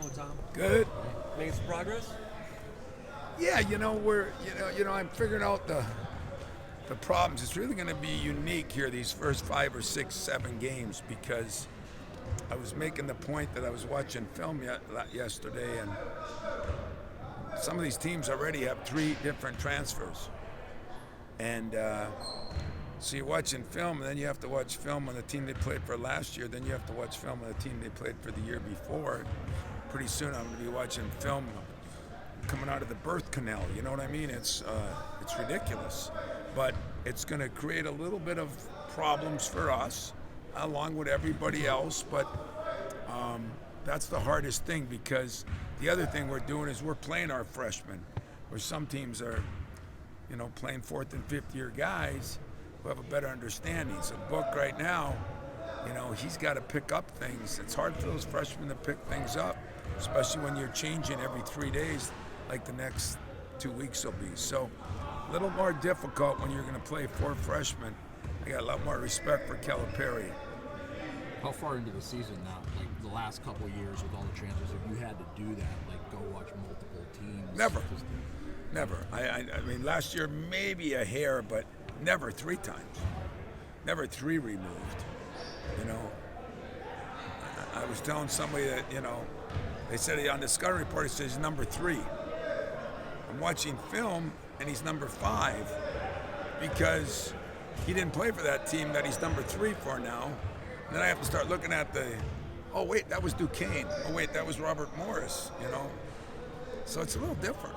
Hello, Tom. Good. Making some progress? Yeah, I'm figuring out the problems. It's really going to be unique here these first 5 or 6, 7 games because I was making the point that I was watching film yesterday, and some of these teams already have 3 different transfers, and so you're watching film, and then you have to watch film on the team they played for last year. Then you have to watch film on the team they played for the year before. Pretty soon, I'm going to be watching film coming out of the birth canal. You know what I mean? It's ridiculous, but it's going to create a little bit of problems for us, along with everybody else. But that's the hardest thing, because the other thing we're doing is we're playing our freshmen, where some teams are, playing 4th and 5th year guys who have a better understanding. So Book right now, he's got to pick up things. It's hard for those freshmen to pick things up, especially when you're changing every 3 days, like the next 2 weeks will be. So a little more difficult when you're going to play 4 freshmen. I got a lot more respect for Calipari. How far into the season now, like the last couple of years with all the transfers, have you had to do that, like go watch multiple teams? Never. I mean, last year maybe a hair, but never 3 times. Never 3 removed. I was telling somebody that, they said on the scouting report, it says number 3. I'm watching film, and he's number 5 because he didn't play for that team that he's number 3 for now. And then I have to start looking at oh, wait, that was Duquesne. Oh, wait, that was Robert Morris, So it's a little different.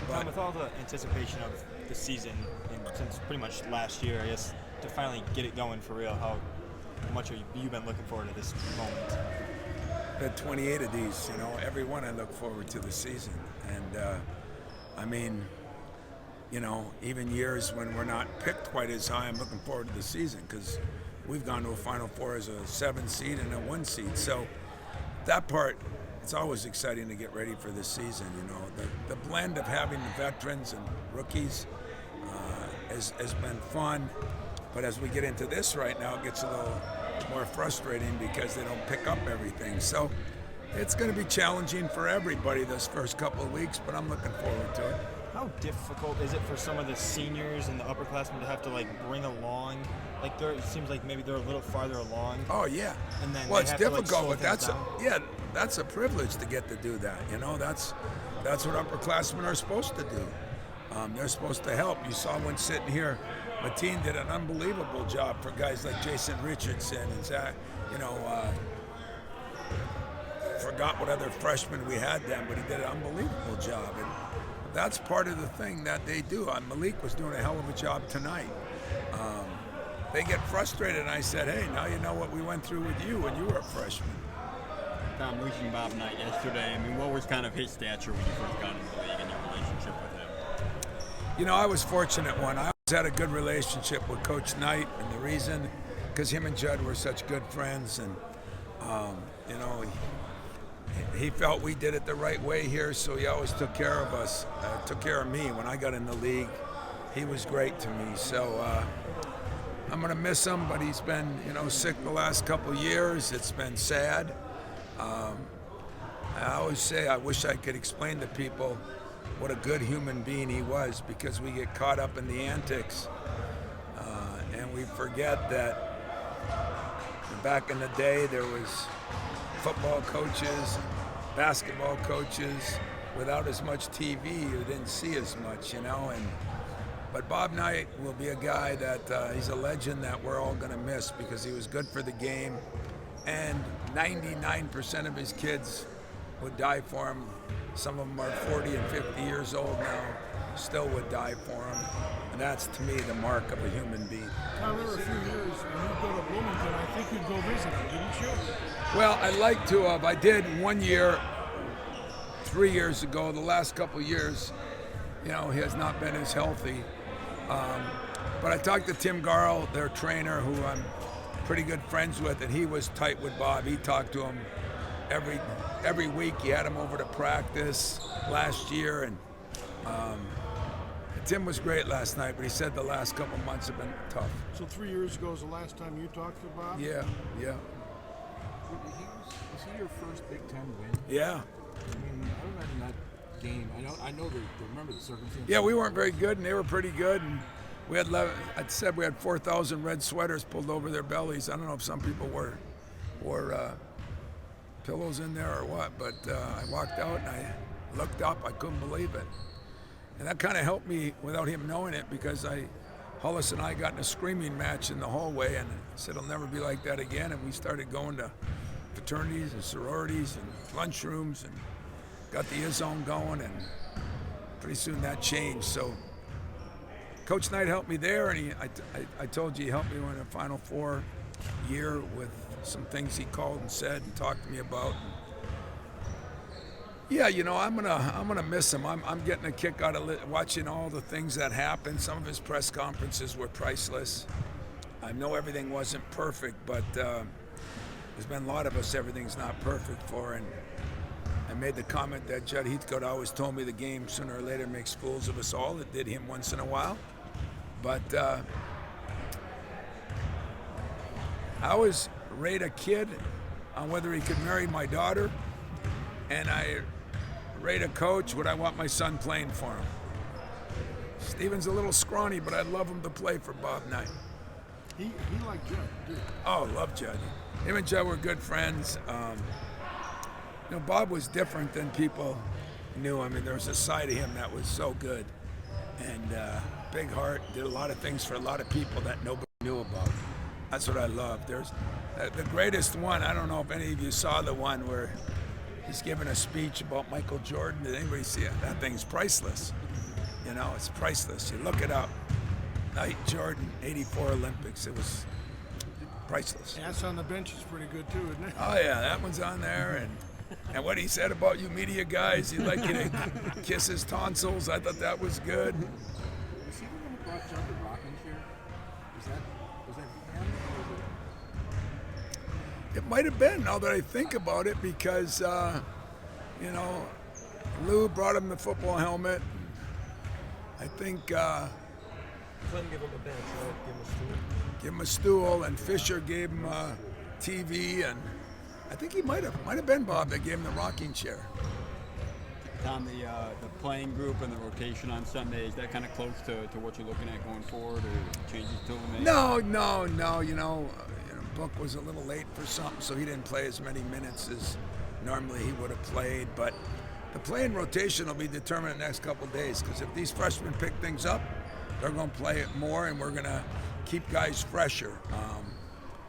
Tom, with all the anticipation of the season, and since pretty much last year, I guess, to finally get it going for real, how much have you been looking forward to this moment? I've had 28 of these, every one I look forward to the season. And, even years when we're not picked quite as high, I'm looking forward to the season because we've gone to a Final Four as a 7 seed and a 1 seed. So that part, it's always exciting to get ready for this season. The blend of having the veterans and rookies has been fun. But as we get into this right now, it gets a little more frustrating because they don't pick up everything. So it's going to be challenging for everybody this first couple of weeks, but I'm looking forward to it. How difficult is it for some of the seniors and the upperclassmen to have to bring along? It seems like maybe they're a little farther along. Oh yeah. And then it's difficult, slow but things down. that's a privilege to get to do that. That's what upperclassmen are supposed to do. They're supposed to help. You saw one sitting here. Mateen did an unbelievable job for guys like Jason Richardson and Zach. Forgot what other freshmen we had then, but he did an unbelievable job. And that's part of the thing that they do. Malik was doing a hell of a job tonight. They get frustrated, and I said, hey, now you know what we went through with you when you were a freshman. Tom, reaching Bob Knight yesterday, what was kind of his stature when you first got into the league and your relationship with him? I was fortunate one. I always had a good relationship with Coach Knight, and the reason, because him and Judd were such good friends, and, he felt we did it the right way here, so he always took care of us, took care of me. When I got in the league, he was great to me. So I'm going to miss him, but he's been, sick the last couple of years. It's been sad. I always say I wish I could explain to people what a good human being he was, because we get caught up in the antics and we forget that back in the day there was football coaches, basketball coaches without as much TV. You didn't see as much, But Bob Knight will be a guy that he's a legend that we're all going to miss, because he was good for the game, and 99% of his kids would die for him. Some of them are 40 and 50 years old now, still would die for him. And that's, to me, the mark of a human being. Tom, there were a few years when you go to Bloomington, I think you'd go visit him, didn't you? Well, I'd like to have. I did 1 year, 3 years ago. The last couple of years, he has not been as healthy. But I talked to Tim Garl, their trainer, who I'm pretty good friends with, and he was tight with Bob. He talked to him every week. He had him over to practice last year, and Tim was great last night, but he said the last couple months have been tough. So 3 years ago was the last time you talked to Bob? Yeah. Was he your first Big Ten win? Yeah. I mean, I remember that game. I know remember the circumstances. Yeah, we weren't very good, and they were pretty good. And we had, I said we had 4,000 red sweaters pulled over their bellies. I don't know if some people wore pillows in there or what, but I walked out and I looked up. I couldn't believe it. And that kind of helped me without him knowing it, because Hollis and I got in a screaming match in the hallway, and I said it'll never be like that again. And we started going to fraternities and sororities and lunchrooms and got the Izzo going, and pretty soon that changed. So Coach Knight helped me there, and I told you he helped me win a Final Four year with some things he called and said and talked to me about. Yeah, you know, I'm gonna miss him. I'm getting a kick out of watching all the things that happened. Some of his press conferences were priceless. I know everything wasn't perfect, but there's been a lot of us everything's not perfect for. And I made the comment that Judd Heathcote always told me the game sooner or later makes fools of us all. It did him once in a while, but I always rate a kid on whether he could marry my daughter, and I rate a coach what I want my son playing for him. Steven's a little scrawny, but I'd love him to play for Bob Knight. He liked Judd, too. Oh, love Judd. Him and Judd were good friends. You know, Bob was different than people knew. I mean, there was a side of him that was so good, and big heart, did a lot of things for a lot of people that nobody knew about. That's what I love. There's the greatest one. I don't know if any of you saw the one where he's giving a speech about Michael Jordan. Did anybody see it? That thing's priceless. You know, it's priceless. You look it up. Knight, Jordan, 84 Olympics. It was priceless. Ass on the bench is pretty good, too, isn't it? Oh, yeah, that one's on there. And what he said about you media guys, he'd like you to kiss his tonsils. I thought that was good. Was he the one who brought Judd the rocking chair? Was that him? Or It might have been, now that I think about it, because, you know, Lou brought him the football helmet. I think Clem gave him a bench, right? give him a stool, and Fisher gave him a TV, and I think he might have been Bob that gave him the rocking chair. Tom, the playing group and the rotation on Sunday, is that kind of close to what you're looking at going forward, or changes still to make? No. You know, Book was a little late for something, so he didn't play as many minutes as normally he would have played. But the playing rotation will be determined in the next couple of days, because if these freshmen pick things up, they're going to play it more, and we're going to keep guys fresher.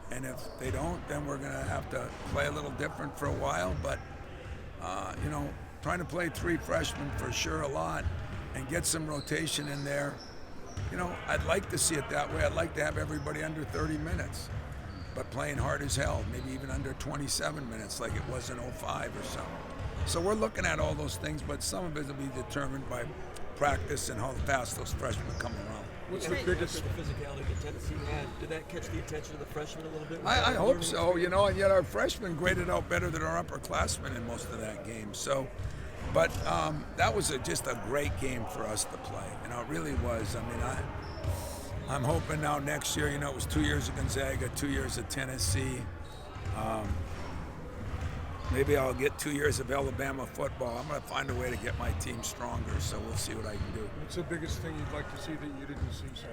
And if they don't, then we're going to have to play a little different for a while. But, you know, trying to play three freshmen for sure a lot and get some rotation in there. You know, I'd like to see it that way. I'd like to have everybody under 30 minutes, but playing hard as hell, maybe even under 27 minutes like it was in 05 or something. So we're looking at all those things, but some of it will be determined by practice and how fast those freshmen come around. What's the biggest... The physicality that Tennessee had, did that catch the attention of the freshmen a little bit? I hope so, you know, and yet our freshmen graded out better than our upperclassmen in most of that game. So, but that was just a great game for us to play. You know, it really was. I mean, I'm hoping now next year, you know, it was 2 years at Gonzaga, 2 years at Tennessee. Maybe I'll get 2 years of Alabama football. I'm going to find a way to get my team stronger, so we'll see what I can do. What's the biggest thing you'd like to see that you didn't see, sir?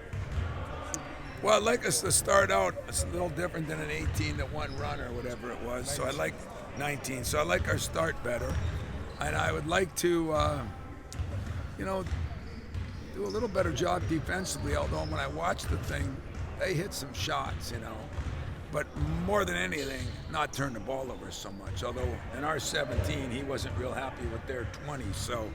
Well, I'd like us to start out, it's a little different than an 18-1 run or whatever it was. So I like 19. So I like our start better. And I would like to, you know, do a little better job defensively, although when I watched the thing, they hit some shots, you know. But more than anything, not turn the ball over so much. Although in our 17, he wasn't real happy with their 20. So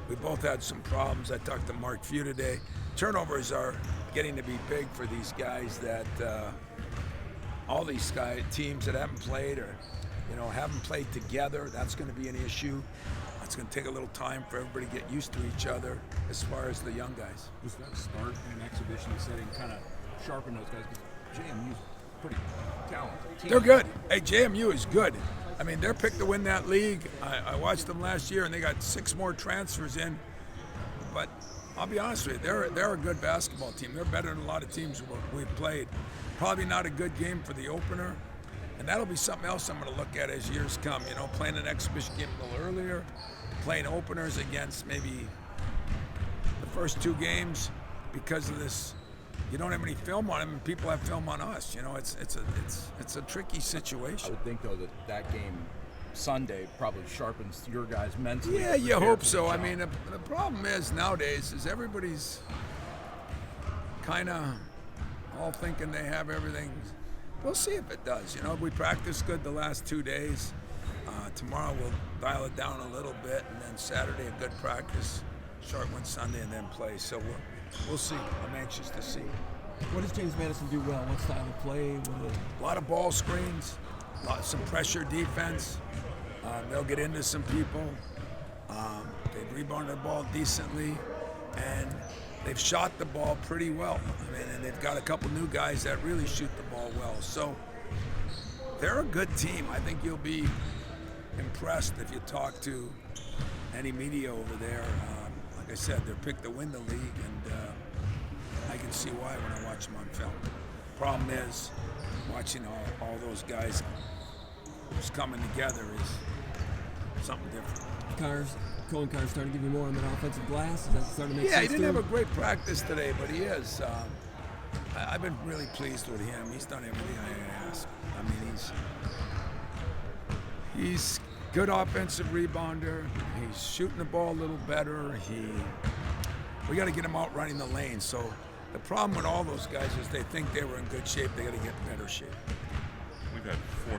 we both had some problems. I talked to Mark Few today. Turnovers are getting to be big for these guys that all these teams that haven't played or, you know, haven't played together. That's going to be an issue. It's going to take a little time for everybody to get used to each other as far as the young guys. Was that a start in an exhibition setting kind of sharpen those guys? Because JMU's pretty talented team. They're good. Hey, JMU is good. I mean, they're picked to win that league. I watched them last year, and they got 6 more transfers in. But I'll be honest with you, they're a good basketball team. They're better than a lot of teams we've played. Probably not a good game for the opener. And that'll be something else I'm going to look at as years come. You know, playing an exhibition game a little earlier, playing openers against maybe the first 2 games because of this. You don't have any film on them, and people have film on us. You know, it's a tricky I situation. would think though that game Sunday probably sharpens your guys mentally. Yeah, to you prepare hope for the so. I job. mean, the problem is nowadays is everybody's kind of all thinking they have everything. We'll see if it does. You know, we practiced good the last 2 days. Tomorrow we'll dial it down a little bit, and then Saturday a good practice, short one Sunday, and then play. So we'll see. I'm anxious to see. What does James Madison do well? What style of play? A lot of ball screens, some pressure defense. They'll get into some people. They've rebounded the ball decently, and they've shot the ball pretty well. I mean, and they've got a couple new guys that really shoot the ball well. So they're a good team. I think you'll be impressed if you talk to any media over there. Like I said, they're picked to win the league, and I can see why when I watch them on film. Problem is, watching all those guys just coming together is something different. Colin Carr's starting to give you more on that offensive glass. Is that starting to make Yeah, sense he didn't to have him? a great practice today, but he is. I've been really pleased with him. He's done everything I asked. I mean, he's good offensive rebounder. He's shooting the ball a little better. We got to get him out running the lane. So the problem with all those guys is they think they were in good shape. They got to get in better shape. We've had 4